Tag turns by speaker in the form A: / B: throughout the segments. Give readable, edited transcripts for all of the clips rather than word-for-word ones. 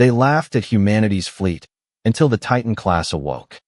A: They laughed at humanity's fleet until the Titan-Class awoke.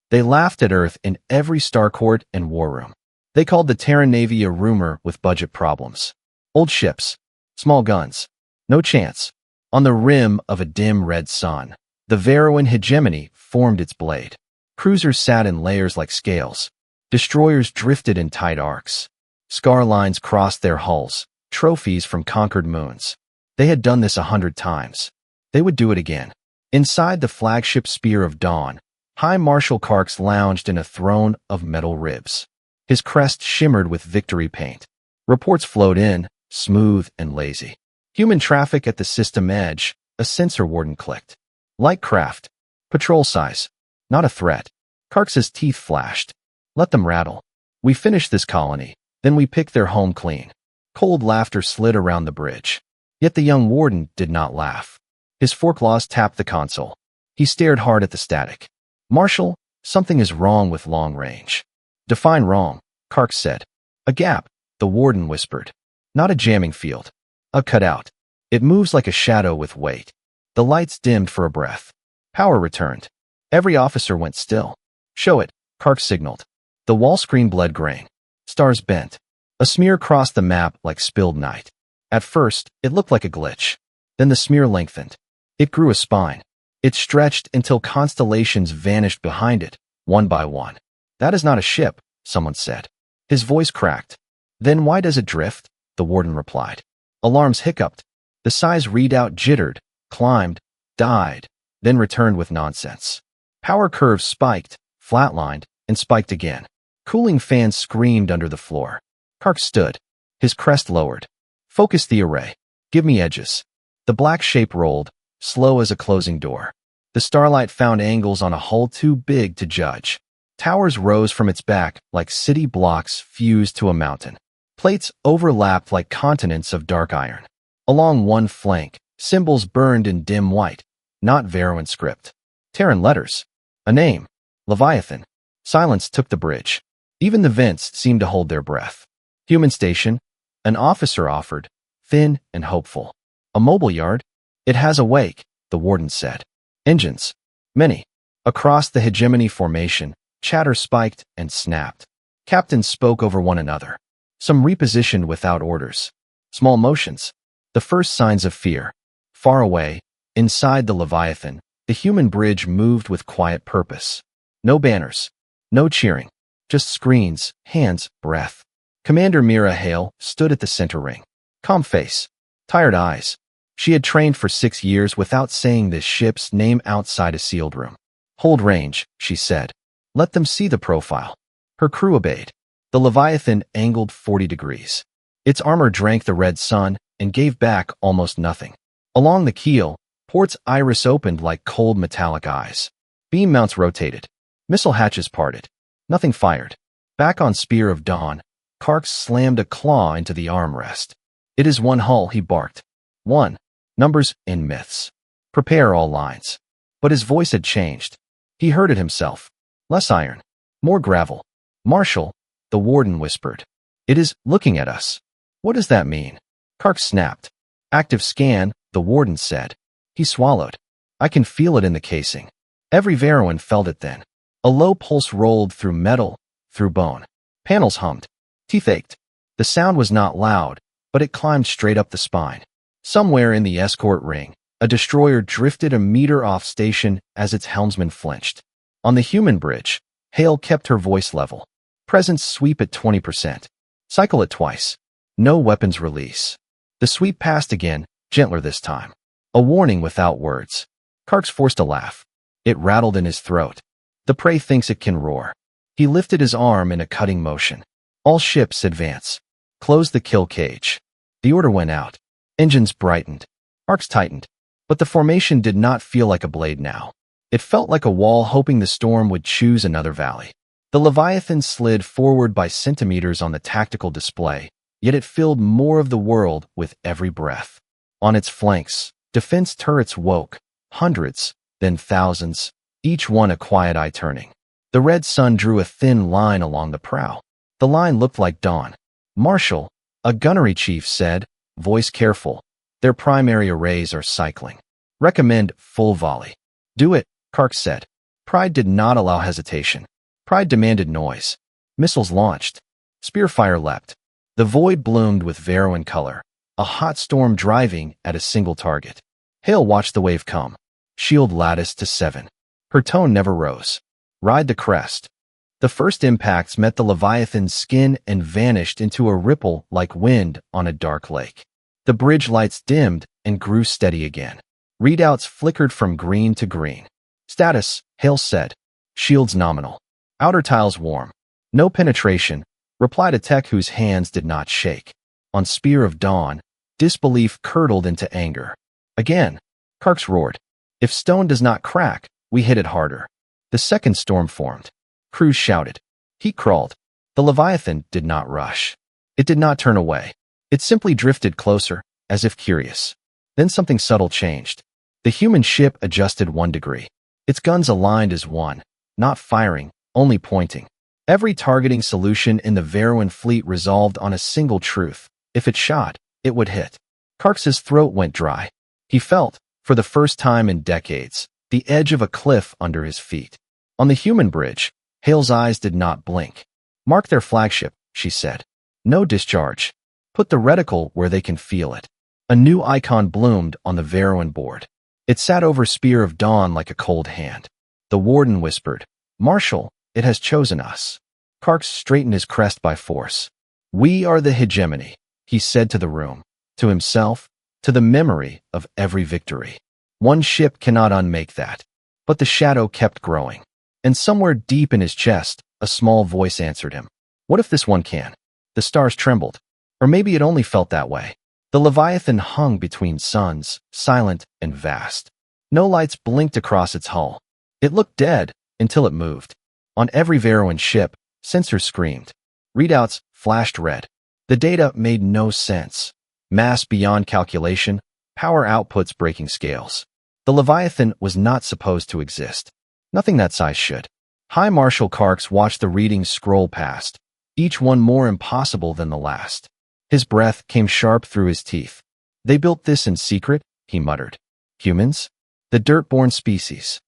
A: They laughed at Earth in every starcourt and war room. They called the Terran Navy a rumor with budget problems. Old ships, small guns, no chance. On the rim of a dim red sun, the Veroan hegemony formed its blade. Cruisers sat in layers like scales. Destroyers drifted in tight arcs. Scar lines crossed their hulls, trophies from conquered moons. They had done this 100 times. They would do it again. Inside the flagship Spear of Dawn, High Marshal Karks lounged in a throne of metal ribs. His crest shimmered with victory paint. Reports flowed in, smooth and lazy. Human traffic at the system edge, a sensor warden clicked. Light craft. Patrol size. Not a threat. Karks's teeth flashed. Let them rattle. We finish this colony, then we pick their home clean. Cold laughter slid around the bridge. Yet the young warden did not laugh. His foreclaws tapped the console. He stared hard at the static. Marshal, something is wrong with long range. Define wrong, Karks said. A gap, the warden whispered. Not a jamming field. A cutout. It moves like a shadow with weight. The lights dimmed for a breath. Power returned. Every officer went still. Show it, Karks signaled. The wall screen bled grain. Stars bent. A smear crossed the map like spilled night. At first, it looked like a glitch. Then the smear lengthened. It grew a spine. It stretched until constellations vanished behind it, one by one. That is not a ship, someone said. His voice cracked. Then why does it drift? The warden replied. Alarms hiccuped. The size readout jittered, climbed, died, then returned with nonsense. Power curves spiked, flatlined, and spiked again. Cooling fans screamed under the floor. Karks stood. His crest lowered. Focus the array. Give me edges. The black shape rolled, slow as a closing door. The starlight found angles on a hull too big to judge. Towers rose from its back like city blocks fused to a mountain. Plates overlapped like continents of dark iron. Along one flank, symbols burned in dim white, not Veroan script. Terran letters. A name. Leviathan. Silence took the bridge. Even the vents seemed to hold their breath. Human station. An officer offered, thin and hopeful. A mobile yard. It has Awake, the warden said. Engines. Many. Across the hegemony formation, chatter spiked and snapped. Captains spoke over one another. Some repositioned without orders. Small motions. The first signs of fear. Far away, inside the Leviathan, the human bridge moved with quiet purpose. No banners. No cheering. Just screens, hands, breath. Commander Mira Hale stood at the center ring. Calm face. Tired eyes. She had trained for 6 years without saying this ship's name outside a sealed room. Hold range, she said. Let them see the profile. Her crew obeyed. The Leviathan angled 40 degrees. Its armor drank the red sun and gave back almost nothing. Along the keel, port's iris opened like cold metallic eyes. Beam mounts rotated. Missile hatches parted. Nothing fired. Back on Spear of Dawn, Karks slammed a claw into the armrest. It is one hull, he barked. 1. Numbers in myths. Prepare all lines. But his voice had changed. He heard it himself. Less iron. More gravel. Marshal, the warden whispered. It is looking at us. What does that mean? Karks snapped. Active scan, the warden said. He swallowed. I can feel it in the casing. Every Veroan felt it then. A low pulse rolled through metal, through bone. Panels hummed. Teeth ached. The sound was not loud, but it climbed straight up the spine. Somewhere in the escort ring, a destroyer drifted a meter off station as its helmsman flinched. On the human bridge, Hale kept her voice level. Presence sweep at 20%. Cycle it twice. No weapons release. The sweep passed again, gentler this time. A warning without words. Karks forced a laugh. It rattled in his throat. The prey thinks it can roar. He lifted his arm in a cutting motion. All ships advance. Close the kill cage. The order went out. Engines brightened. Arcs tightened. But the formation did not feel like a blade now. It felt like a wall hoping the storm would choose another valley. The Leviathan slid forward by centimeters on the tactical display, yet it filled more of the world with every breath. On its flanks, defense turrets woke, hundreds, then thousands, each one a quiet eye turning. The red sun drew a thin line along the prow. The line looked like dawn. Marshal, a gunnery chief said, voice careful, their primary arrays are cycling. Recommend full volley. Do it, Kark said. Pride did not allow hesitation. Pride demanded noise. Missiles launched. Spearfire leapt. The void bloomed with Veroan color, a hot storm driving at a single target. Hale watched the wave come. Shield lattice to 7. Her tone never rose. Ride the crest. The first impacts met the Leviathan's skin and vanished into a ripple like wind on a dark lake. The bridge lights dimmed and grew steady again. Readouts flickered from green to green. Status, Hale said. Shields nominal. Outer tiles warm. No penetration, replied a tech whose hands did not shake. On Spear of Dawn, disbelief curdled into anger. Again, Karks roared. If stone does not crack, we hit it harder. The second storm formed. Crews shouted. Heat crawled. The Leviathan did not rush. It did not turn away. It simply drifted closer, as if curious. Then something subtle changed. The human ship adjusted 1 degree. Its guns aligned as one, not firing, only pointing. Every targeting solution in the Veroan fleet resolved on a single truth. If it shot, it would hit. Karks's throat went dry. He felt, for the first time in decades, the edge of a cliff under his feet. On the human bridge, Hale's eyes did not blink. Mark their flagship, she said. No discharge. Put the reticle where they can feel it. A new icon bloomed on the Veroan board. It sat over Spear of Dawn like a cold hand. The warden whispered, Marshal, it has chosen us. Karks straightened his crest by force. We are the hegemony, he said to the room, to himself, to the memory of every victory. One ship cannot unmake that. But the shadow kept growing. And somewhere deep in his chest, a small voice answered him. What if this one can? The stars trembled. Or maybe it only felt that way. The Leviathan hung between suns, silent and vast. No lights blinked across its hull. It looked dead until it moved. On every Veroan ship, sensors screamed. Readouts flashed red. The data made no sense. Mass beyond calculation, power outputs breaking scales. The Leviathan was not supposed to exist. Nothing that size should. High Marshal Karks watched the readings scroll past, each one more impossible than the last. His breath came sharp through his teeth. They built this in secret, he muttered. Humans? The dirt-born species.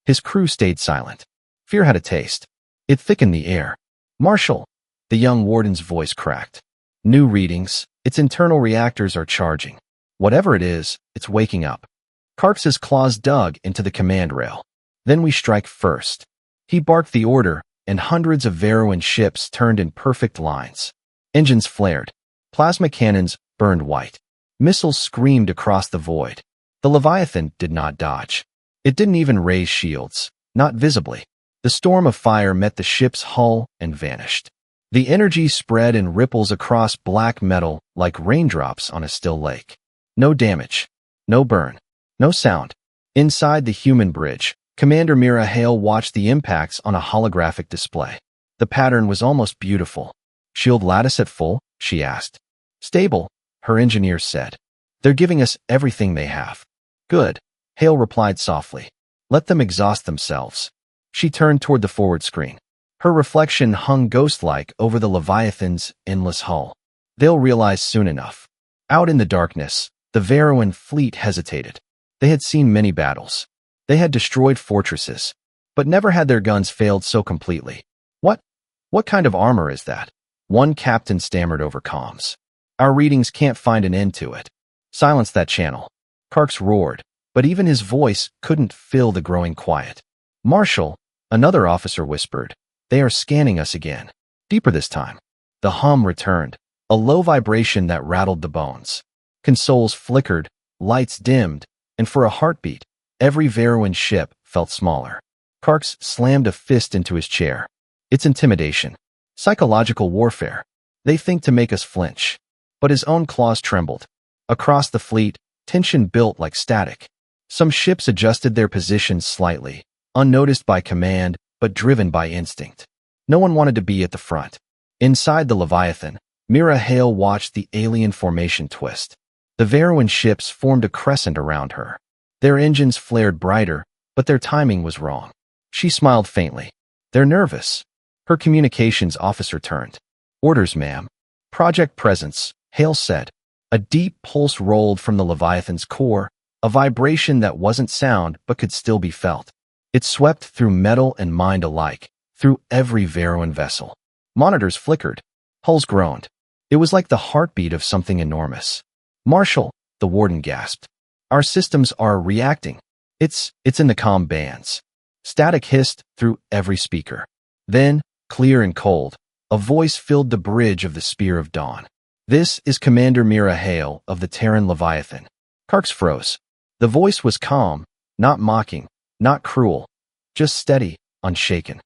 A: His crew stayed silent. Fear had a taste. It thickened the air. Marshal, the young warden's voice cracked. New readings, its internal reactors are charging. Whatever it is, it's waking up. Karks's claws dug into the command rail. Then we strike first. He barked the order, and hundreds of Veroan ships turned in perfect lines. Engines flared. Plasma cannons burned white. Missiles screamed across the void. The Leviathan did not dodge. It didn't even raise shields, not visibly. The storm of fire met the ship's hull and vanished. The energy spread in ripples across black metal like raindrops on a still lake. No damage. No burn. No sound. Inside the human bridge, Commander Mira Hale watched the impacts on a holographic display. The pattern was almost beautiful. Shield lattice at full? She asked. Stable, her engineer said. They're giving us everything they have. Good, Hale replied softly. Let them exhaust themselves. She turned toward the forward screen. Her reflection hung ghost-like over the Leviathan's endless hull. They'll realize soon enough. Out in the darkness, the Veroan fleet hesitated. They had seen many battles. They had destroyed fortresses, but never had their guns failed so completely. What kind of armor is that? One captain stammered over comms. Our readings can't find an end to it. Silence that channel. Karks roared, but even his voice couldn't fill the growing quiet. Marshal, another officer whispered. They are scanning us again. Deeper this time. The hum returned, a low vibration that rattled the bones. Consoles flickered, lights dimmed, and for a heartbeat, every Veroan ship felt smaller. Karks slammed a fist into his chair. It's intimidation. Psychological warfare. They think to make us flinch. But his own claws trembled. Across the fleet, tension built like static. Some ships adjusted their positions slightly, unnoticed by command, but driven by instinct. No one wanted to be at the front. Inside the Leviathan, Mira Hale watched the alien formation twist. The Veroan ships formed a crescent around her. Their engines flared brighter, but their timing was wrong. She smiled faintly. They're nervous. Her communications officer turned. Orders, ma'am. Project Presence, Hale said. A deep pulse rolled from the Leviathan's core, a vibration that wasn't sound but could still be felt. It swept through metal and mind alike, through every Veroan vessel. Monitors flickered. Hulls groaned. It was like the heartbeat of something enormous. "Marshal," the warden gasped. "Our systems are reacting. It's in the comm bands." Static hissed through every speaker. Then, clear and cold, a voice filled the bridge of the Spear of Dawn. "This is Commander Mira Hale of the Terran Leviathan." Karks froze. The voice was calm, not mocking, not cruel, just steady, unshaken.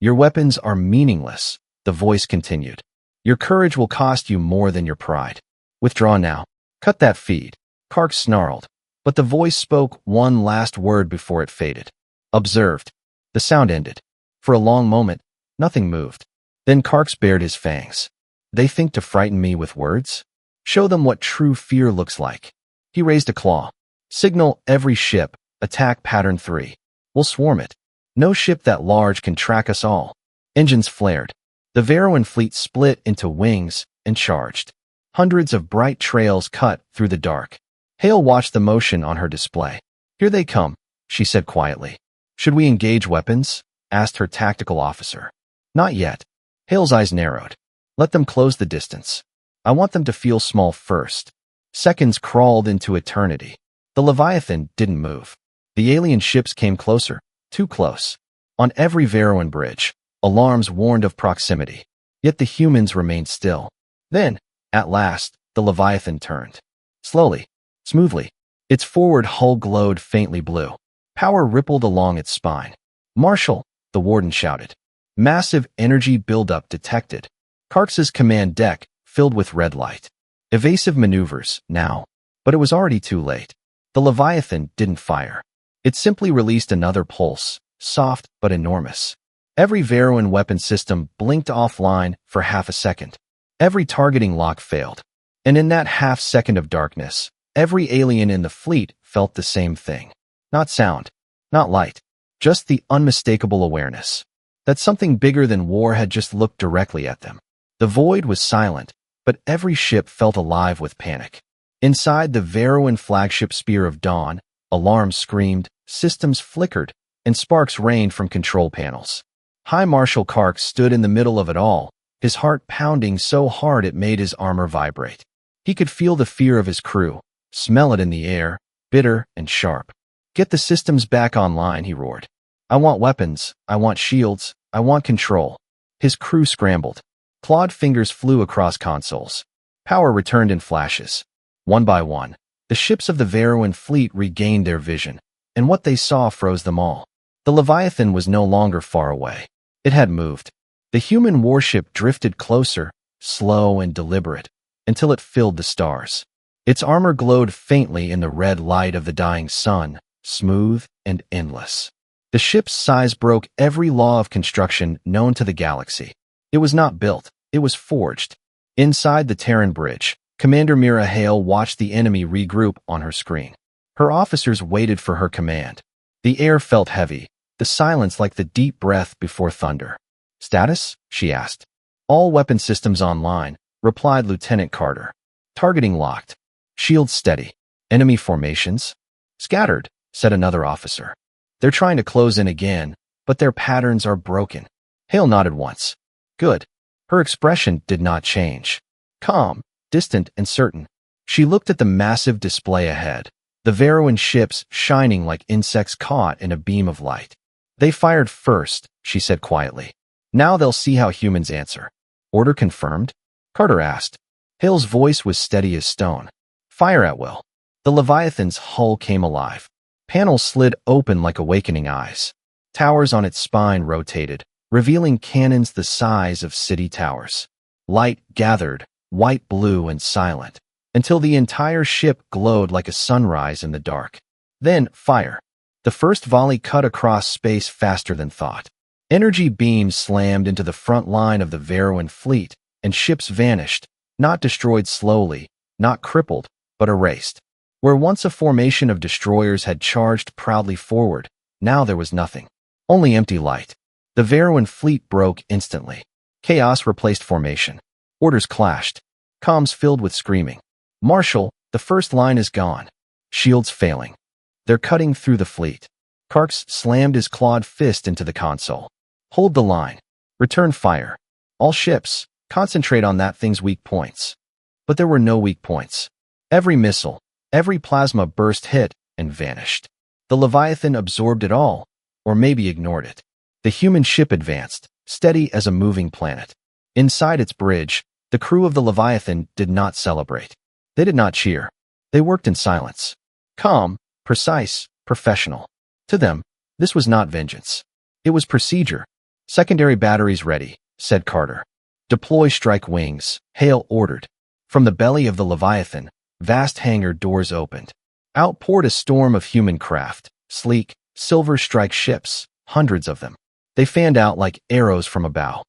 A: "Your weapons are meaningless," the voice continued. "Your courage will cost you more than your pride. Withdraw now. Cut that feed." Karks snarled, but the voice spoke one last word before it faded. "Observed." The sound ended. For a long moment, nothing moved. Then Karks bared his fangs. "They think to frighten me with words? Show them what true fear looks like." He raised a claw. "Signal every ship, attack pattern 3. We'll swarm it. No ship that large can track us all." Engines flared. The Veroan fleet split into wings and charged. Hundreds of bright trails cut through the dark. Hale watched the motion on her display. "Here they come," she said quietly. "Should we engage weapons?" asked her tactical officer. "Not yet." Hale's eyes narrowed. "Let them close the distance. I want them to feel small first." Seconds crawled into eternity. The Leviathan didn't move. The alien ships came closer, too close. On every Veroan bridge, alarms warned of proximity. Yet the humans remained still. Then, at last, the Leviathan turned. Slowly, smoothly. Its forward hull glowed faintly blue. Power rippled along its spine. "Marshal," the warden shouted. Massive energy buildup detected. Karks's command deck filled with red light. Evasive maneuvers, now. But it was already too late. The Leviathan didn't fire. It simply released another pulse, soft but enormous. Every Veroan weapon system blinked offline for half a second. Every targeting lock failed. And in that half second of darkness, every alien in the fleet felt the same thing. Not sound, not light, just the unmistakable awareness that something bigger than war had just looked directly at them. The void was silent, but every ship felt alive with panic. Inside the Veroan flagship Spear of Dawn, alarms screamed, systems flickered, and sparks rained from control panels. High Marshal Karks stood in the middle of it all, his heart pounding so hard it made his armor vibrate. He could feel the fear of his crew, smell it in the air, bitter and sharp. "Get the systems back online," he roared. "I want weapons, I want shields, I want control." His crew scrambled. Clawed fingers flew across consoles. Power returned in flashes. One by one, the ships of the Veroan fleet regained their vision, and what they saw froze them all. The Leviathan was no longer far away. It had moved. The human warship drifted closer, slow and deliberate, until it filled the stars. Its armor glowed faintly in the red light of the dying sun, smooth and endless. The ship's size broke every law of construction known to the galaxy. It was not built, it was forged. Inside the Terran bridge, Commander Mira Hale watched the enemy regroup on her screen. Her officers waited for her command. The air felt heavy, the silence like the deep breath before thunder. "Status?" she asked. "All weapon systems online," replied Lieutenant Carter. "Targeting locked. Shields steady. Enemy formations?" "Scattered," said another officer. "They're trying to close in again, but their patterns are broken." Hale nodded once. "Good." Her expression did not change. Calm, distant and certain. She looked at the massive display ahead, the Veroan ships shining like insects caught in a beam of light. "They fired first," she said quietly. "Now they'll see how humans answer." "Order confirmed?" Carter asked. Hale's voice was steady as stone. "Fire at will." The Leviathan's hull came alive. Panels slid open like awakening eyes. Towers on its spine rotated, revealing cannons the size of city towers. Light gathered, white, blue, and silent, until the entire ship glowed like a sunrise in the dark. Then, fire. The first volley cut across space faster than thought. Energy beams slammed into the front line of the Veroan fleet, and ships vanished, not destroyed slowly, not crippled, but erased. Where once a formation of destroyers had charged proudly forward, now there was nothing. Only empty light. The Veroan fleet broke instantly. Chaos replaced formation. Orders clashed. Comms filled with screaming. "Marshal, the first line is gone. Shields failing. They're cutting through the fleet. Karks slammed his clawed fist into the console. Hold the line. Return fire. All ships, concentrate on that thing's weak points. But there were no weak points. Every missile, every plasma burst hit and vanished. The Leviathan absorbed it all, or maybe ignored it. The human ship advanced, steady as a moving planet. Inside its bridge, the crew of the Leviathan did not celebrate. They did not cheer. They worked in silence. Calm, precise, professional. To them, this was not vengeance. It was procedure. Secondary batteries ready, said Carter. Deploy strike wings, Hale ordered. From the belly of the Leviathan, vast hangar doors opened. Out poured a storm of human craft, sleek, silver-strike ships, hundreds of them. They fanned out like arrows from a bow.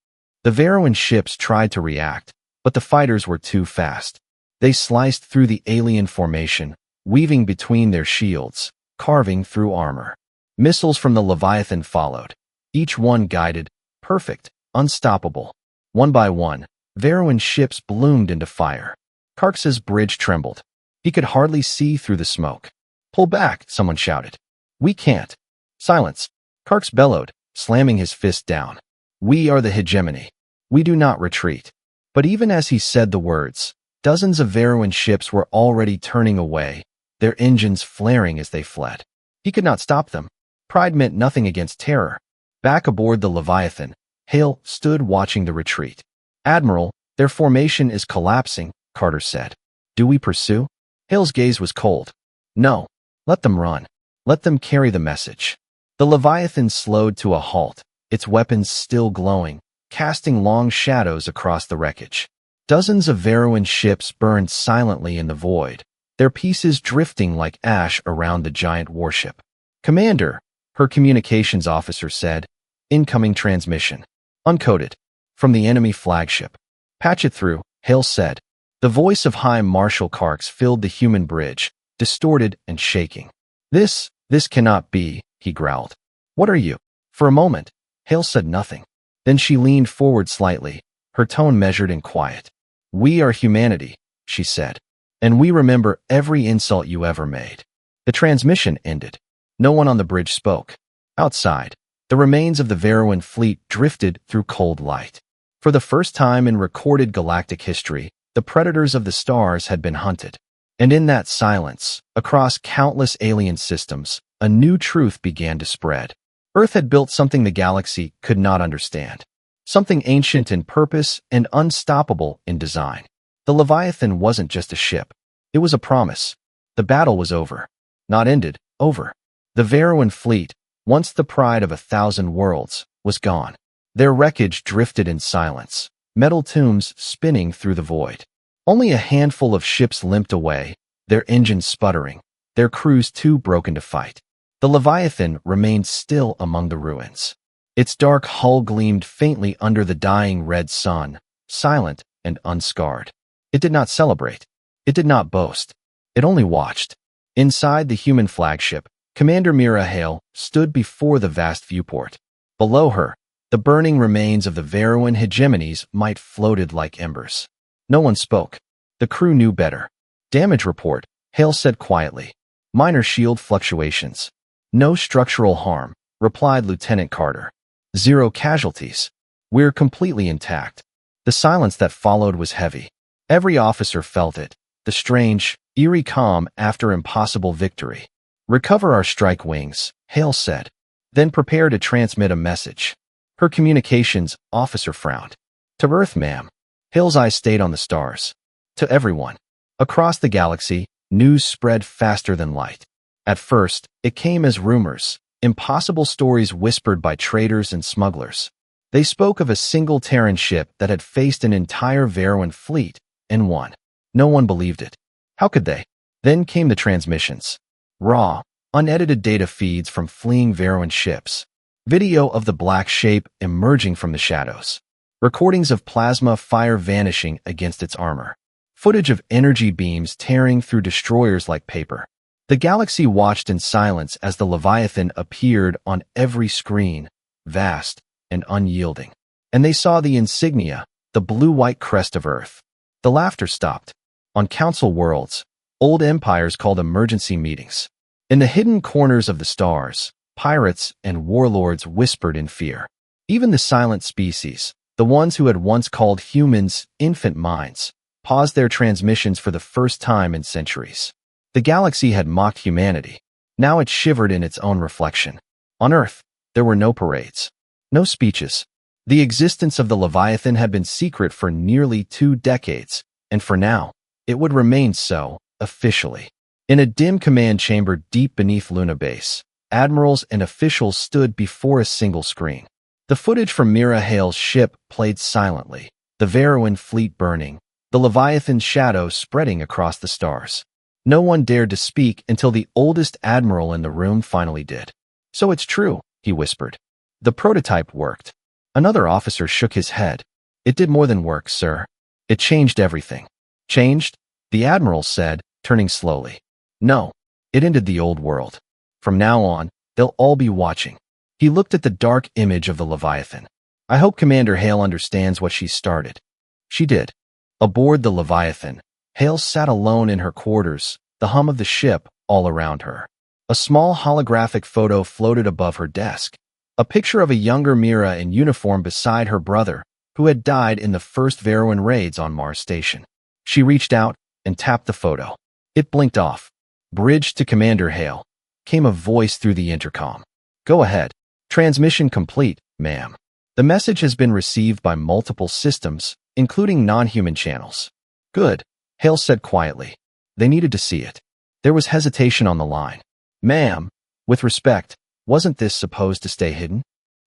A: The Veroan ships tried to react, but the fighters were too fast. They sliced through the alien formation, weaving between their shields, carving through armor. Missiles from the Leviathan followed, each one guided, perfect, unstoppable. One by one, Veroan ships bloomed into fire. Karks's bridge trembled. He could hardly see through the smoke. Pull back, someone shouted. We can't. Silence. Karks bellowed, slamming his fist down. We are the hegemony. We do not retreat. But even as he said the words, dozens of Veroan ships were already turning away, their engines flaring as they fled. He could not stop them. Pride meant nothing against terror. Back aboard the Leviathan, Hale stood watching the retreat. Admiral, their formation is collapsing, Carter said. Do we pursue? Hale's gaze was cold. No. Let them run. Let them carry the message. The Leviathan slowed to a halt, its weapons still glowing, casting long shadows across the wreckage. Dozens of Veroan ships burned silently in the void, their pieces drifting like ash around the giant warship. Commander, her communications officer said, incoming transmission. Uncoded. From the enemy flagship. Patch it through, Hale said. The voice of High Marshal Karks filled the human bridge, distorted and shaking. This cannot be, he growled. What are you? For a moment, Hale said nothing. Then she leaned forward slightly, her tone measured and quiet. We are humanity, she said. And we remember every insult you ever made. The transmission ended. No one on the bridge spoke. Outside, the remains of the Veroan fleet drifted through cold light. For the first time in recorded galactic history, the predators of the stars had been hunted. And in that silence, across countless alien systems, a new truth began to spread. Earth had built something the galaxy could not understand. Something ancient in purpose and unstoppable in design. The Leviathan wasn't just a ship. It was a promise. The battle was over. Not ended, over. The Veroan fleet, once the pride of 1,000 worlds, was gone. Their wreckage drifted in silence, metal tombs spinning through the void. Only a handful of ships limped away, their engines sputtering, their crews too broken to fight. The Leviathan remained still among the ruins. Its dark hull gleamed faintly under the dying red sun, silent and unscarred. It did not celebrate. It did not boast. It only watched. Inside the human flagship, Commander Mira Hale stood before the vast viewport. Below her, the burning remains of the Veroan hegemonies might floated like embers. No one spoke. The crew knew better. Damage report, Hale said quietly. Minor shield fluctuations. No structural harm, replied Lieutenant Carter. 0 casualties. We're completely intact. The silence that followed was heavy. Every officer felt it, the strange, eerie calm after impossible victory. Recover our strike wings, Hale said. Then prepare to transmit a message. Her communications officer frowned. To Earth, ma'am. Hale's eyes stayed on the stars. To everyone. Across the galaxy, news spread faster than light. At first, it came as rumors, impossible stories whispered by traders and smugglers. They spoke of a single Terran ship that had faced an entire Veroan fleet and won. No one believed it. How could they? Then came the transmissions. Raw, unedited data feeds from fleeing Veroan ships. Video of the black shape emerging from the shadows. Recordings of plasma fire vanishing against its armor. Footage of energy beams tearing through destroyers like paper. The galaxy watched in silence as the Leviathan appeared on every screen, vast and unyielding. And they saw the insignia, the blue-white crest of Earth. The laughter stopped. On council worlds, old empires called emergency meetings. In the hidden corners of the stars, pirates and warlords whispered in fear. Even the silent species, the ones who had once called humans infant minds, paused their transmissions for the first time in centuries. The galaxy had mocked humanity. Now it shivered in its own reflection. On Earth, there were no parades, no speeches. The existence of the Leviathan had been secret for nearly 2 decades, and for now, it would remain so, officially. In a dim command chamber deep beneath Luna Base, admirals and officials stood before a single screen. The footage from Mira Hale's ship played silently, the Veruan fleet burning, the Leviathan's shadow spreading across the stars. No one dared to speak until the oldest admiral in the room finally did. "So it's true," he whispered. "The prototype worked." Another officer shook his head. "It did more than work, sir. It changed everything." "Changed?" the admiral said, turning slowly. "No, it ended the old world. From now on, they'll all be watching." He looked at the dark image of the Leviathan. "I hope Commander Hale understands what she started." She did. Aboard the Leviathan, Hale sat alone in her quarters, the hum of the ship all around her. A small holographic photo floated above her desk, a picture of a younger Mira in uniform beside her brother, who had died in the first Veruan raids on Mars Station. She reached out and tapped the photo. It blinked off. "Bridge to Commander Hale," came a voice through the intercom. "Go ahead. Transmission complete, ma'am. The message has been received by multiple systems, including non-human channels." "Good," Hale said quietly. They needed to see it. There was hesitation on the line. "Ma'am, with respect, wasn't this supposed to stay hidden?"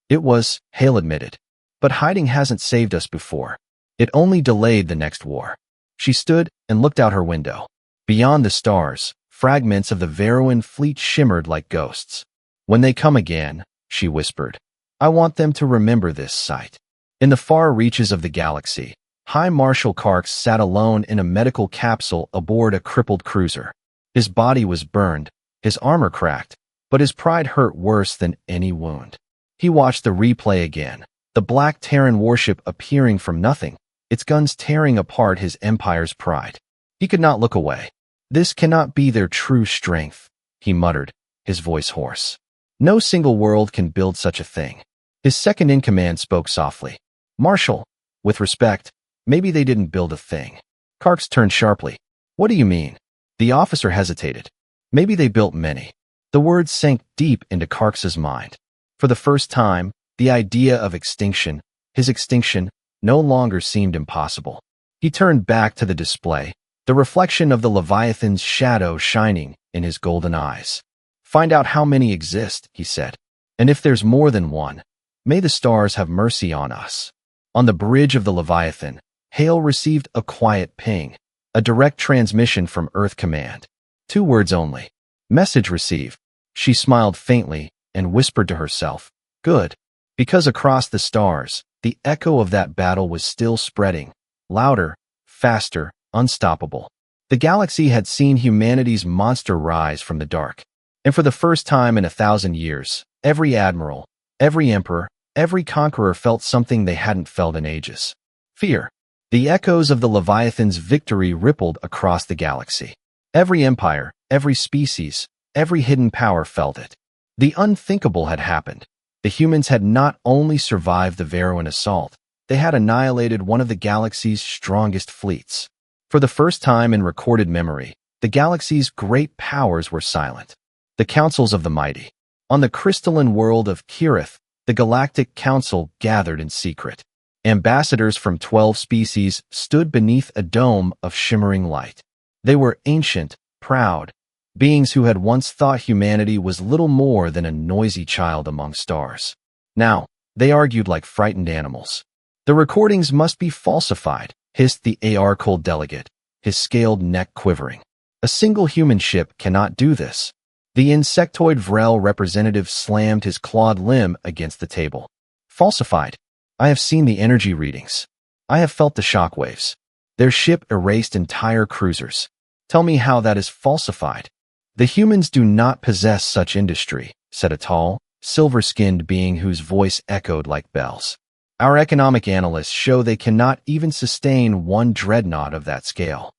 A: "It was," Hale admitted. "But hiding hasn't saved us before. It only delayed the next war." She stood and looked out her window. Beyond the stars, fragments of the Veruan fleet shimmered like ghosts. "When they come again," she whispered, "I want them to remember this sight." In the far reaches of the galaxy, High Marshal Karks sat alone in a medical capsule aboard a crippled cruiser. His body was burned, his armor cracked, but his pride hurt worse than any wound. He watched the replay again, the black Terran warship appearing from nothing, its guns tearing apart his empire's pride. He could not look away. "This cannot be their true strength," he muttered, his voice hoarse. "No single world can build such a thing." His second-in-command spoke softly. "Marshal, with respect, maybe they didn't build a thing." Karks turned sharply. "What do you mean?" The officer hesitated. "Maybe they built many." The words sank deep into Karks's mind. For the first time, the idea of extinction, his extinction, no longer seemed impossible. He turned back to the display, the reflection of the Leviathan's shadow shining in his golden eyes. "Find out how many exist," he said. "And if there's more than one, may the stars have mercy on us." On the bridge of the Leviathan, Hale received a quiet ping, a direct transmission from Earth Command. 2 words only. "Message received." She smiled faintly and whispered to herself, "Good." Because across the stars, the echo of that battle was still spreading, louder, faster, unstoppable. The galaxy had seen humanity's monster rise from the dark. And for the first time in 1,000 years, every admiral, every emperor, every conqueror felt something they hadn't felt in ages. Fear. The echoes of the Leviathan's victory rippled across the galaxy. Every empire, every species, every hidden power felt it. The unthinkable had happened. The humans had not only survived the Veruan assault, they had annihilated one of the galaxy's strongest fleets. For the first time in recorded memory, the galaxy's great powers were silent. The councils of the mighty. On the crystalline world of Kirith, the Galactic Council gathered in secret. Ambassadors from 12 species stood beneath a dome of shimmering light. They were ancient, proud, beings who had once thought humanity was little more than a noisy child among stars. Now, they argued like frightened animals. "The recordings must be falsified," hissed the Arcol delegate, his scaled neck quivering. "A single human ship cannot do this." The insectoid Vrel representative slammed his clawed limb against the table. "Falsified. I have seen the energy readings. I have felt the shockwaves. Their ship erased entire cruisers. Tell me how that is falsified." "The humans do not possess such industry," said a tall, silver-skinned being whose voice echoed like bells. "Our economic analysts show they cannot even sustain one dreadnought of that scale."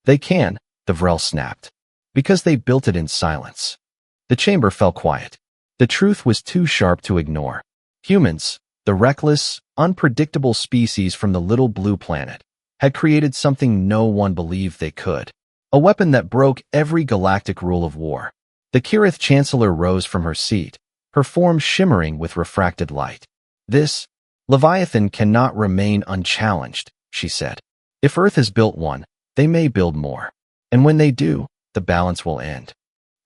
A: "They can," the Vrel snapped, "because they built it in silence. The chamber fell quiet. The truth was too sharp to ignore. Humans, the reckless, unpredictable species from the little blue planet, had created something no one believed they could. A weapon that broke every galactic rule of war. The Kirith Chancellor rose from her seat, her form shimmering with refracted light. This Leviathan cannot remain unchallenged, she said. If Earth has built one, they may build more. And when they do, the balance will end.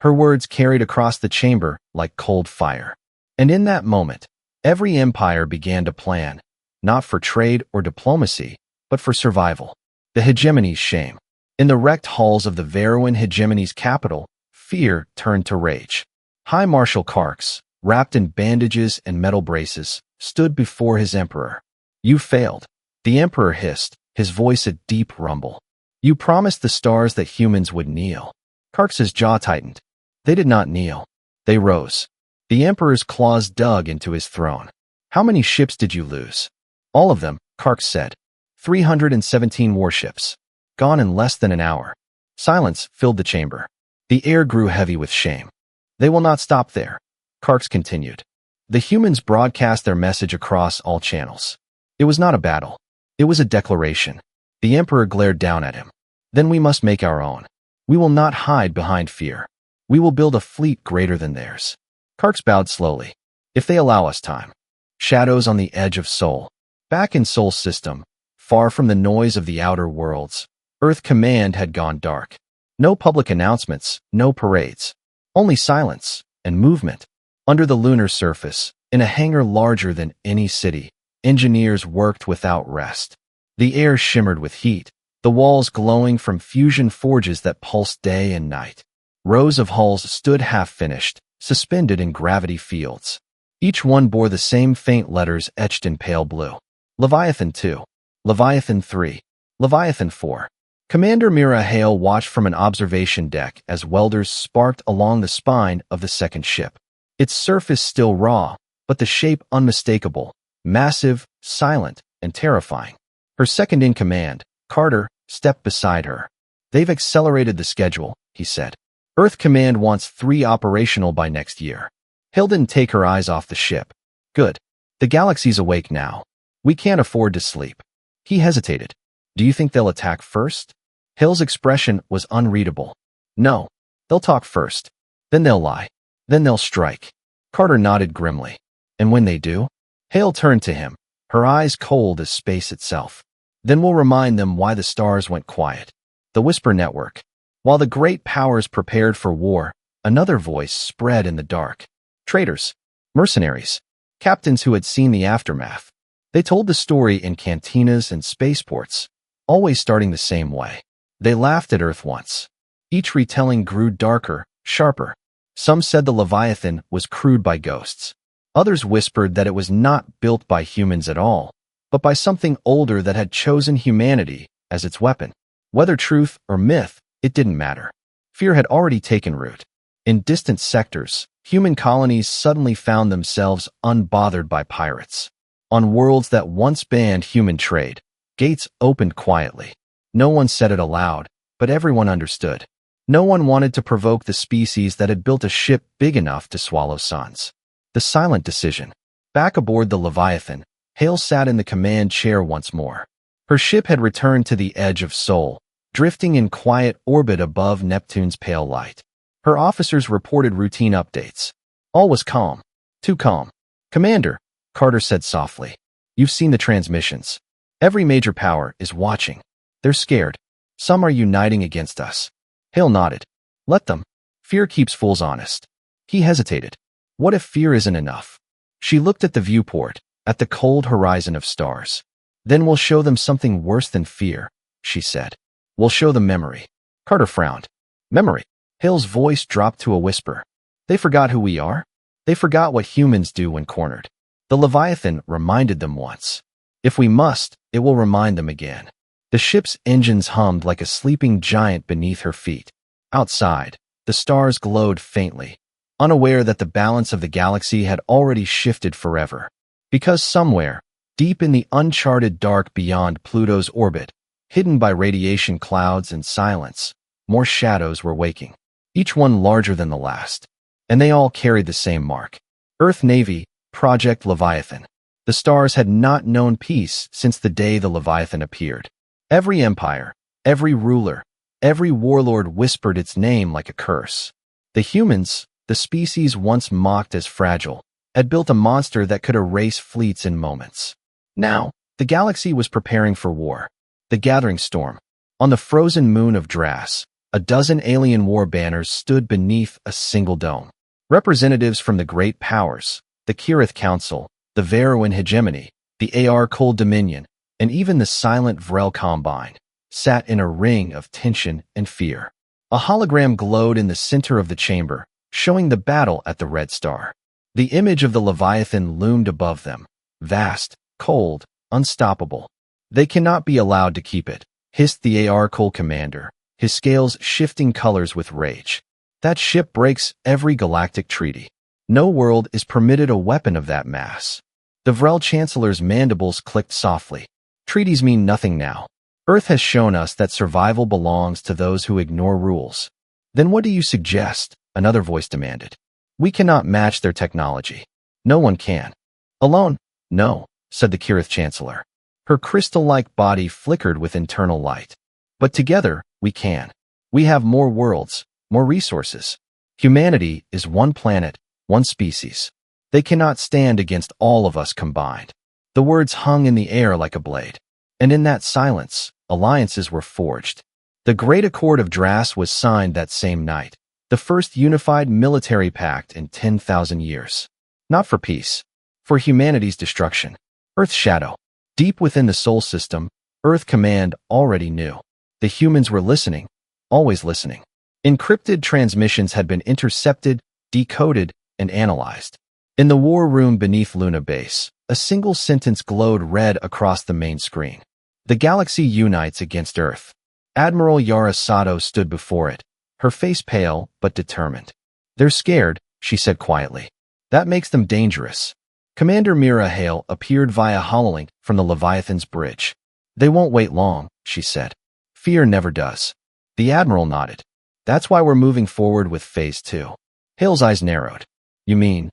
A: Her words carried across the chamber like cold fire. And in that moment, every empire began to plan, not for trade or diplomacy, but for survival. The hegemony's shame. In the wrecked halls of the Veruan hegemony's capital, fear turned to rage. High Marshal Karks, wrapped in bandages and metal braces, stood before his emperor. You failed. The emperor hissed, his voice a deep rumble. You promised the stars that humans would kneel. Karks's jaw tightened. They did not kneel. They rose. The emperor's claws dug into his throne. How many ships did you lose? All of them, Karks said. 317 warships. Gone in less than an hour. Silence filled the chamber. The air grew heavy with shame. They will not stop there, Karks continued. The humans broadcast their message across all channels. It was not a battle. It was a declaration. The emperor glared down at him. Then we must make our own. We will not hide behind fear. We will build a fleet greater than theirs. Karks bowed slowly. If they allow us time. Shadows on the edge of Sol. Back in Sol's system, far from the noise of the outer worlds, Earth Command had gone dark. No public announcements, no parades. Only silence and movement. Under the lunar surface, in a hangar larger than any city, engineers worked without rest. The air shimmered with heat, the walls glowing from fusion forges that pulsed day and night. Rows of hulls stood half-finished, suspended in gravity fields. Each one bore the same faint letters etched in pale blue. Leviathan 2. Leviathan 3. Leviathan 4. Commander Mira Hale watched from an observation deck as welders sparked along the spine of the second ship. Its surface still raw, but the shape unmistakable, massive, silent, and terrifying. Her second-in-command, Carter, stepped beside her. They've accelerated the schedule, he said. Earth Command wants 3 operational by next year. Hale didn't take her eyes off the ship. Good. The galaxy's awake now. We can't afford to sleep. He hesitated. Do you think they'll attack first? Hale's expression was unreadable. No. They'll talk first. Then they'll lie. Then they'll strike. Carter nodded grimly. And when they do? Hale turned to him, her eyes cold as space itself. Then we'll remind them why the stars went quiet. The Whisper Network. While the great powers prepared for war, another voice spread in the dark. Traitors. Mercenaries. Captains who had seen the aftermath. They told the story in cantinas and spaceports, always starting the same way. They laughed at Earth once. Each retelling grew darker, sharper. Some said the Leviathan was crewed by ghosts. Others whispered that it was not built by humans at all, but by something older that had chosen humanity as its weapon. Whether truth or myth, it didn't matter. Fear had already taken root. In distant sectors, human colonies suddenly found themselves unbothered by pirates. On worlds that once banned human trade, gates opened quietly. No one said it aloud, but everyone understood. No one wanted to provoke the species that had built a ship big enough to swallow suns. The silent decision. Back aboard the Leviathan, Hale sat in the command chair once more. Her ship had returned to the edge of Sol, drifting in quiet orbit above Neptune's pale light. Her officers reported routine updates. All was calm. Too calm. Commander, Carter said softly. You've seen the transmissions. Every major power is watching. They're scared. Some are uniting against us. Hale nodded. Let them. Fear keeps fools honest. He hesitated. What if fear isn't enough? She looked at the viewport, at the cold horizon of stars. Then we'll show them something worse than fear, she said. We'll show them memory. Carter frowned. Memory. Hale's voice dropped to a whisper. They forgot who we are? They forgot what humans do when cornered. The Leviathan reminded them once. If we must, it will remind them again. The ship's engines hummed like a sleeping giant beneath her feet. Outside, the stars glowed faintly, unaware that the balance of the galaxy had already shifted forever. Because somewhere, deep in the uncharted dark beyond Pluto's orbit, hidden by radiation clouds and silence, more shadows were waking, each one larger than the last. and they all carried the same mark. Earth Navy, Project Leviathan. The stars had not known peace since the day the Leviathan appeared. Every empire, every ruler, every warlord whispered its name like a curse. The humans, the species once mocked as fragile, had built a monster that could erase fleets in moments. Now, the galaxy was preparing for war. The gathering storm. On the frozen moon of Dras, a dozen alien war banners stood beneath a single dome. Representatives from the great powers, the Kirith Council, the Veruan Hegemony, the AR Cold Dominion, and even the silent Vrel Combine, sat in a ring of tension and fear. A hologram glowed in the center of the chamber, showing the battle at the Red Star. The image of the Leviathan loomed above them, vast, cold, unstoppable. They cannot be allowed to keep it, hissed the AR Cold commander, his scales shifting colors with rage. That ship breaks every galactic treaty. No world is permitted a weapon of that mass. The Vrel Chancellor's mandibles clicked softly. Treaties mean nothing now. Earth has shown us that survival belongs to those who ignore rules. Then what do you suggest? Another voice demanded. We cannot match their technology. No one can. Alone? No, said the Kirith Chancellor. Her crystal-like body flickered with internal light. But together, we can. We have more worlds, more resources. Humanity is one planet, one species. They cannot stand against all of us combined. The words hung in the air like a blade. And in that silence, alliances were forged. The Great Accord of Dras was signed that same night, the first unified military pact in 10,000 years. Not for peace, for humanity's destruction. Earth's shadow. Deep within the Sol system, Earth Command already knew. The humans were listening, always listening. Encrypted transmissions had been intercepted, decoded, and analyzed. In the war room beneath Luna Base, a single sentence glowed red across the main screen. The galaxy unites against Earth. Admiral Yara Sato stood before it, her face pale but determined. They're scared, she said quietly. That makes them dangerous. Commander Mira Hale appeared via hololink from the Leviathan's bridge. They won't wait long, she said. Fear never does. The Admiral nodded. That's why we're moving forward with Phase 2. Hale's eyes narrowed. You mean?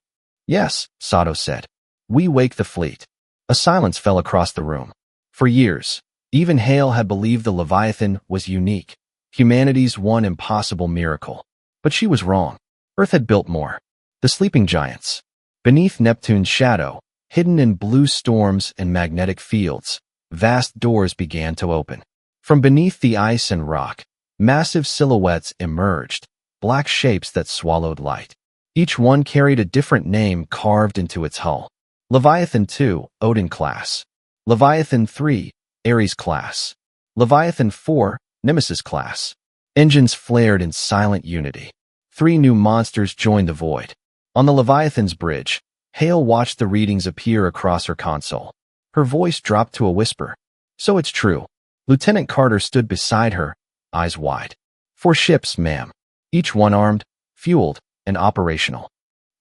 A: Yes, Sato said. We wake the fleet. A silence fell across the room. For years, even Hale had believed the Leviathan was unique, humanity's one impossible miracle. But she was wrong. Earth had built more. The sleeping giants. Beneath Neptune's shadow, hidden in blue storms and magnetic fields, vast doors began to open. From beneath the ice and rock, massive silhouettes emerged, black shapes that swallowed light. Each one carried a different name carved into its hull. Leviathan 2, Odin class. Leviathan 3, Ares class. Leviathan 4, Nemesis class. Engines flared in silent unity. 3 new monsters joined the void. On the Leviathan's bridge, Hale watched the readings appear across her console. Her voice dropped to a whisper. So it's true. Lieutenant Carter stood beside her, eyes wide. 4 ships, ma'am. Each one armed, fueled, and operational.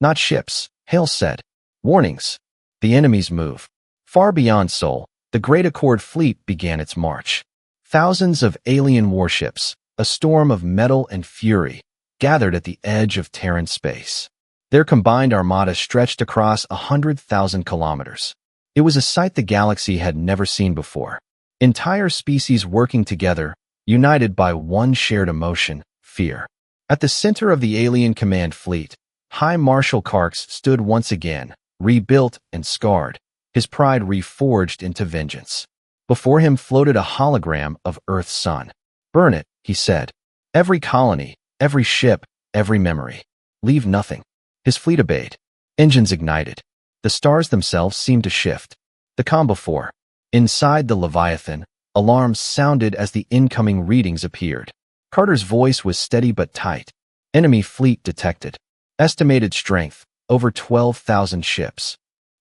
A: Not ships, Hale said. Warnings. The enemy's move. Far beyond Sol, the Great Accord fleet began its march. Thousands of alien warships, a storm of metal and fury, gathered at the edge of Terran space. Their combined armada stretched across 100,000 kilometers. It was a sight the galaxy had never seen before. Entire species working together, united by one shared emotion, fear. At the center of the alien command fleet, High Marshal Karks stood once again, rebuilt and scarred, his pride reforged into vengeance. Before him floated a hologram of Earth's sun. Burn it, he said. Every colony, every ship, every memory. Leave nothing. His fleet obeyed. Engines ignited. The stars themselves seemed to shift. The calm before. Inside the Leviathan, alarms sounded as the incoming readings appeared. Carter's voice was steady but tight. Enemy fleet detected. Estimated strength, over 12,000 ships.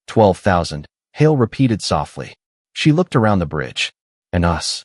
A: 12,000, Hale repeated softly. She looked around the bridge. And us.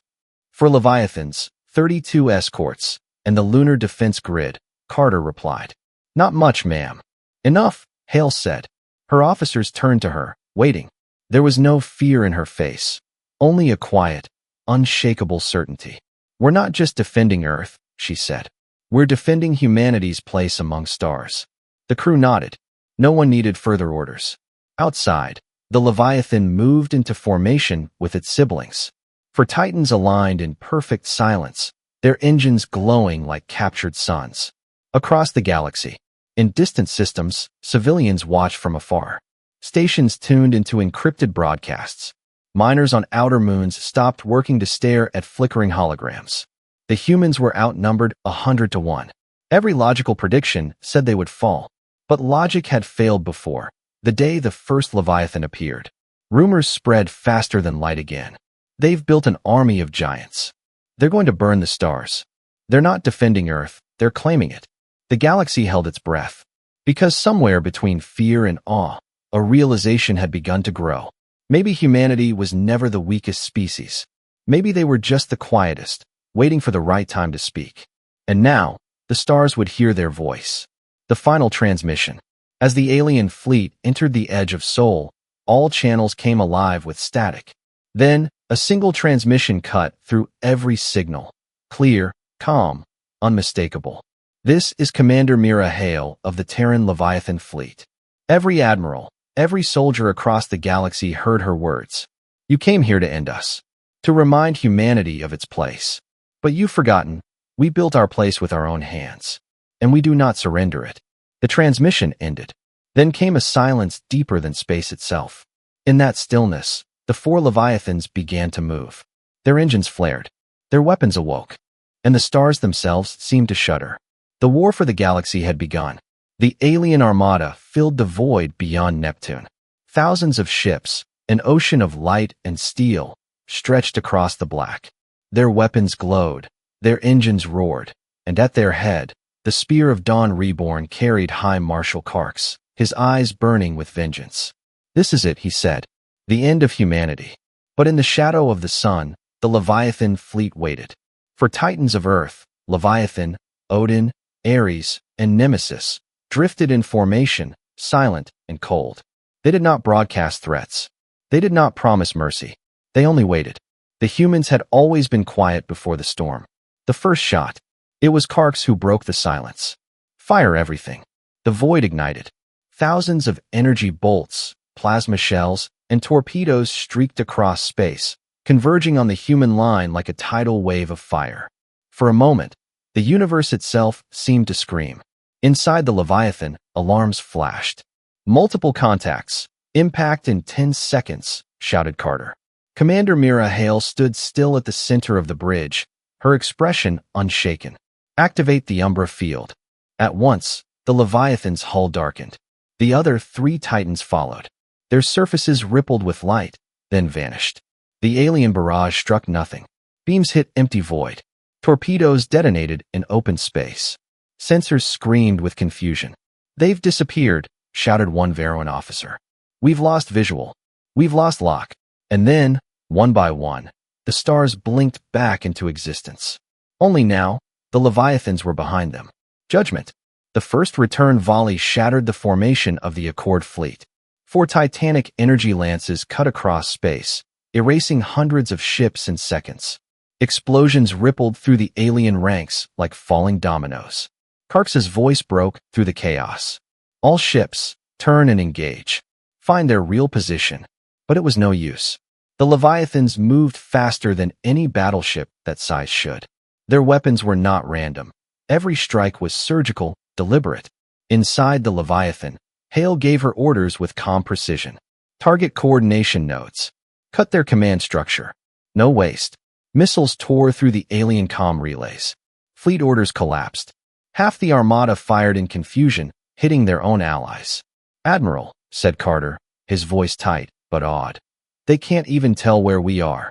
A: For Leviathans, 32 escorts, and the lunar defense grid, Carter replied. Not much, ma'am. Enough, Hale said. Her officers turned to her, waiting. There was no fear in her face, only a quiet, unshakable certainty. We're not just defending Earth, she said. We're defending humanity's place among stars. The crew nodded. No one needed further orders. Outside, the Leviathan moved into formation with its siblings. For Titans aligned in perfect silence, their engines glowing like captured suns. Across the galaxy, in distant systems, civilians watched from afar. Stations tuned into encrypted broadcasts. Miners on outer moons stopped working to stare at flickering holograms. The humans were outnumbered 100 to 1. Every logical prediction said they would fall. But logic had failed before, the day the first Leviathan appeared. Rumors spread faster than light again. They've built an army of giants. They're going to burn the stars. They're not defending Earth, they're claiming it. The galaxy held its breath. Because somewhere between fear and awe, a realization had begun to grow. Maybe humanity was never the weakest species. Maybe they were just the quietest, waiting for the right time to speak. And now, the stars would hear their voice. The final transmission. As the alien fleet entered the edge of Sol, all channels came alive with static. Then, a single transmission cut through every signal. Clear, calm, unmistakable. This is Commander Mira Hale of the Terran Leviathan fleet. Every admiral, every soldier across the galaxy heard her words. You came here to end us. To remind humanity of its place. But you've forgotten, we built our place with our own hands. And we do not surrender it. The transmission ended. Then came a silence deeper than space itself. In that stillness, the four Leviathans began to move. Their engines flared. Their weapons awoke. And the stars themselves seemed to shudder. The war for the galaxy had begun. The alien armada filled the void beyond Neptune. Thousands of ships, an ocean of light and steel, stretched across the black. Their weapons glowed. Their engines roared. And at their head, the spear of Dawn Reborn carried High Marshal Karks, his eyes burning with vengeance. This is it, he said. The end of humanity. But in the shadow of the sun, the Leviathan fleet waited. For Titans of Earth, Leviathan, Odin, Ares, and Nemesis, drifted in formation, silent and cold. They did not broadcast threats. They did not promise mercy. They only waited. The humans had always been quiet before the storm. The first shot. It was Karks who broke the silence. Fire everything. The void ignited. Thousands of energy bolts, plasma shells, and torpedoes streaked across space, converging on the human line like a tidal wave of fire. For a moment, the universe itself seemed to scream. Inside the Leviathan, alarms flashed. Multiple contacts. Impact in 10 seconds, shouted Carter. Commander Mira Hale stood still at the center of the bridge, her expression unshaken. Activate the Umbra field. At once, the Leviathan's hull darkened. The other 3 Titans followed. Their surfaces rippled with light, then vanished. The alien barrage struck nothing. Beams hit empty void. Torpedoes detonated in open space. Sensors screamed with confusion. They've disappeared, shouted one Veroan officer. We've lost visual. We've lost lock. And then, one by one, the stars blinked back into existence. Only now, the Leviathans were behind them. Judgment. The first return volley shattered the formation of the Accord fleet. 4 titanic energy lances cut across space, erasing hundreds of ships in seconds. Explosions rippled through the alien ranks like falling dominoes. Karks's voice broke through the chaos. All ships, turn and engage. Find their real position. But it was no use. The Leviathans moved faster than any battleship that size should. Their weapons were not random. Every strike was surgical, deliberate. Inside the Leviathan, Hale gave her orders with calm precision. Target coordination nodes. Cut their command structure. No waste. Missiles tore through the alien comm relays. Fleet orders collapsed. Half the armada fired in confusion, hitting their own allies. Admiral, said Carter, his voice tight but awed. They can't even tell where we are.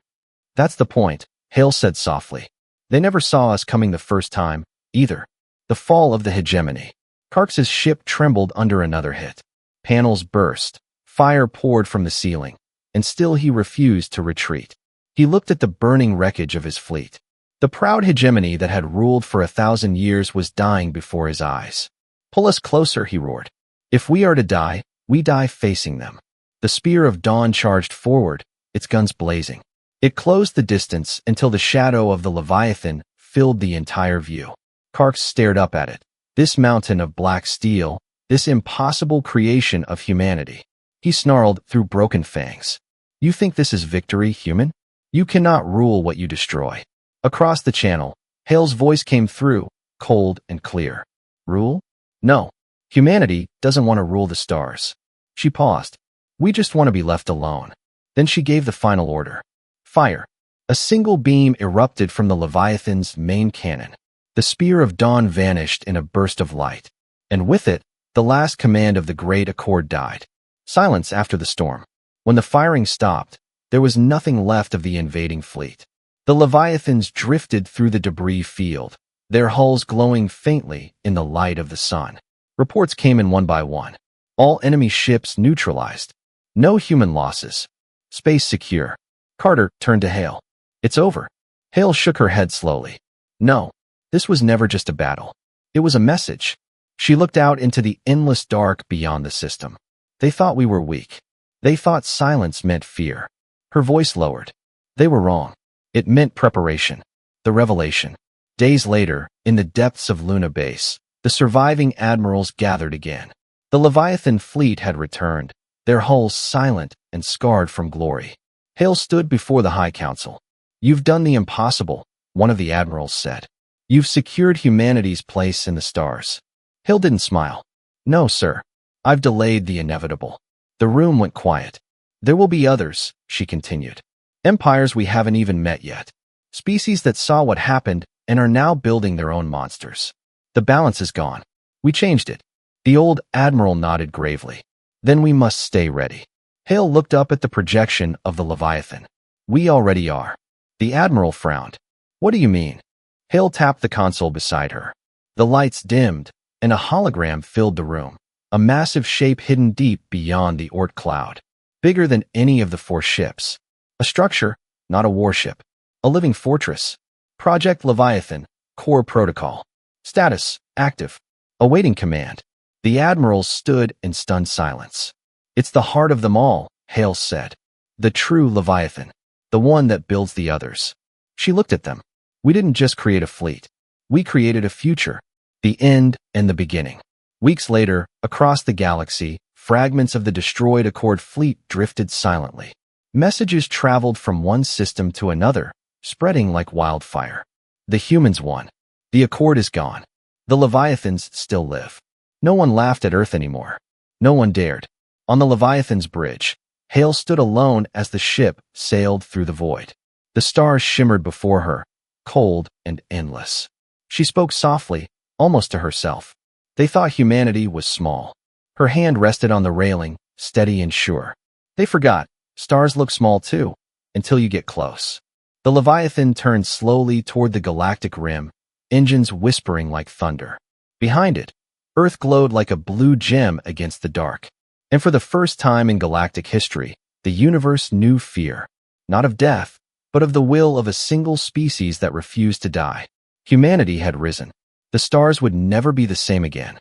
A: That's the point, Hale said softly. They never saw us coming the first time, either. The fall of the hegemony. Karks's ship trembled under another hit. Panels burst. Fire poured from the ceiling. And still he refused to retreat. He looked at the burning wreckage of his fleet. The proud hegemony that had ruled for 1,000 years was dying before his eyes. Pull us closer, he roared. If we are to die, we die facing them. The spear of dawn charged forward, its guns blazing. It closed the distance until the shadow of the Leviathan filled the entire view. Karks stared up at it. This mountain of black steel, this impossible creation of humanity. He snarled through broken fangs. You think this is victory, human? You cannot rule what you destroy. Across the channel, Hale's voice came through, cold and clear. Rule? No. Humanity doesn't want to rule the stars. She paused. We just want to be left alone. Then she gave the final order. Fire. A single beam erupted from the Leviathan's main cannon. The spear of dawn vanished in a burst of light, and with it, the last command of the Great Accord died. Silence after the storm. When the firing stopped, there was nothing left of the invading fleet. The Leviathans drifted through the debris field, their hulls glowing faintly in the light of the sun. Reports came in one by one. All enemy ships neutralized. No human losses. Space secure. Carter turned to Hale. It's over. Hale shook her head slowly. No, this was never just a battle. It was a message. She looked out into the endless dark beyond the system. They thought we were weak. They thought silence meant fear. Her voice lowered. They were wrong. It meant preparation. The revelation. Days later, in the depths of Luna Base, the surviving admirals gathered again. The Leviathan fleet had returned, their hulls silent and scarred from glory. Hale stood before the High Council. You've done the impossible, one of the admirals said. You've secured humanity's place in the stars. Hale didn't smile. No, sir. I've delayed the inevitable. The room went quiet. There will be others, she continued. Empires we haven't even met yet. Species that saw what happened and are now building their own monsters. The balance is gone. We changed it. The old admiral nodded gravely. Then we must stay ready. Hale looked up at the projection of the Leviathan. We already are. The admiral frowned. What do you mean? Hale tapped the console beside her. The lights dimmed, and a hologram filled the room. A massive shape hidden deep beyond the Oort cloud. Bigger than any of the 4 ships. A structure, not a warship. A living fortress. Project Leviathan, core protocol. Status, active. Awaiting command. The admirals stood in stunned silence. It's the heart of them all, Hale said. The true Leviathan. The one that builds the others. She looked at them. We didn't just create a fleet. We created a future. The end and the beginning. Weeks later, across the galaxy, fragments of the destroyed Accord fleet drifted silently. Messages traveled from one system to another, spreading like wildfire. The humans won. The Accord is gone. The Leviathans still live. No one laughed at Earth anymore. No one dared. On the Leviathan's bridge, Hale stood alone as the ship sailed through the void. The stars shimmered before her, cold and endless. She spoke softly, almost to herself. They thought humanity was small. Her hand rested on the railing, steady and sure. They forgot. Stars look small too, until you get close. The Leviathan turned slowly toward the galactic rim, engines whispering like thunder. Behind it, Earth glowed like a blue gem against the dark. And for the first time in galactic history, the universe knew fear. Not of death, but of the will of a single species that refused to die. Humanity had risen. The stars would never be the same again.